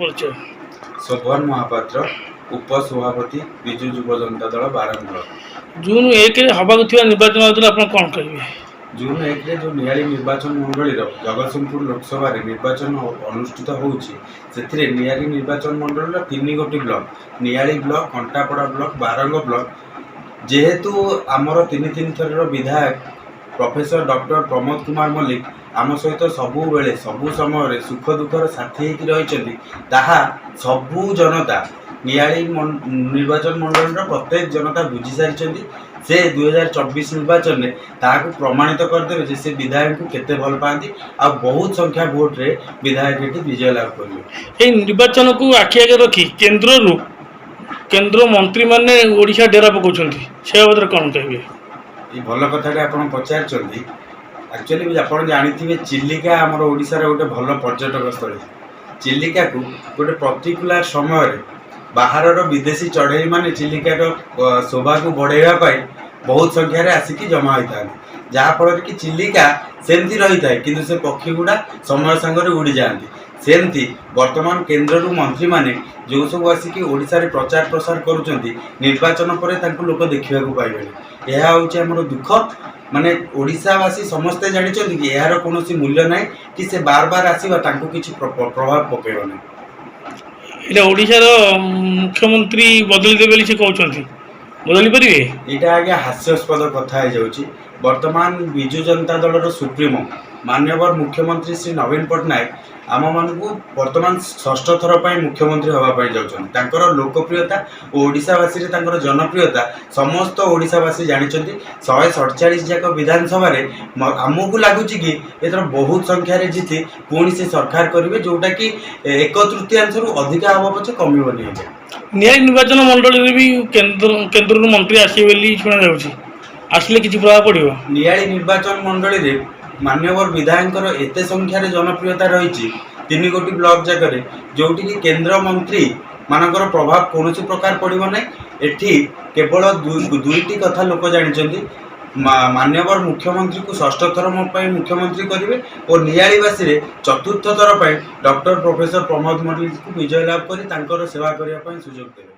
परिचय शोभन महापात्र उपसभापति विजु युव जनता दल बारंगल। जून 1 हवाक निर्वाचन आप कौन कहे? जून 1 जो नियाली निर्वाचन मंडल जगतसिंहपुर लोकसभा निर्वाचन अनुष्ठित होती नियाली निर्वाचन मंडल 3 गोटी block Niali block Kantapada block Barang block जेहेतु आमर 3 थर विधायक प्रोफेसर डॉक्टर प्रमोद कुमार मल्लिक आम सहित सबु बेले सबु समय सुख दुखर साथी रही सबु जनता नियाली निर्वाचन मंडल प्रत्येक जनता बुझी सारी से 2024 निर्वाचन में ताकू प्रमाणित करदे से विधायक को केते भल पाती आ बहुत संख्या भोट रे विधायक विजय लाभ करेंगे। निर्वाचन को आखि आगे रखी केंद्र मंत्री माने ओडिशा डेरा पकाउछन से बाबद कौन कहे? ये भल कथा आप पचार एक्चुअली आप जानी चिलिका आमर ओडिशार गोटे भल पर्यटक स्थल चिलिका को गोटे पर्टिकुलर समय बाहर विदेशी चढ़ई माने चिलिकार शोभा को बढ़ावा बहुत संख्यार आसिक जमा होता है जहाँफल कि चिलिका सेमती रही है कि से पक्षी गुड़ा समय सांगे उड़ी जाती सेमती वर्तमान केन्द्र मंत्री माने जो सब आसिक ओडिशा रे प्रचार प्रसार करुँच निर्वाचन पर लोक देखा पाइबे यह हूँ दुख माने ओडिशावासी समस्ते जानी कि यार कौन मूल्य ना कि से बार बार आसवा किसी प्रभाव पकेब ना। ये ओडिशार मुख्यमंत्री बदली देवे से कहते बदली पारे यहाँ आगे हास्यास्पद कथा वर्तमान विजु जनता दल सुप्रीमो माननीय मुख्यमंत्री श्री नवीन पट्टनायक आम मानू वर्तमान षष्ठ थर पर मुख्यमंत्री होगापाई जाऊँ लोकप्रियता ओडिशावासी जनप्रियता समस्त ओडिशावासी जानते 147 जाक विधानसभा आमको लगुच कि एथर बहुत संख्यार जीति पुणी से सरकार करेंगे जोटा कि 1/3 अधिका हम पचे कमिबनी न्याय निर्वाचन मंडल भी केन्द्र मंत्री आसवे शुणा आसले किसी प्रभाव पड़ो नियाली निर्वाचन मंडल मान्यवर विधायक एत संख्यार जनप्रियता रही 3 गोटी ब्लॉक जगह जोटि कि केन्द्र मंत्री मानकर प्रभाव कौन प्रकार पड़ो ना एठी केवल दुईटी कथा लोक जानते मान्यवर मुख्यमंत्री को षष्ठ थर मुख्यमंत्री करेंगे और नियालीवासी चतुर्थ थर पर डॉक्टर प्रोफेसर प्रमोद मल्लिक को विजय लाभ कर सेवा करने सुजोग देवे।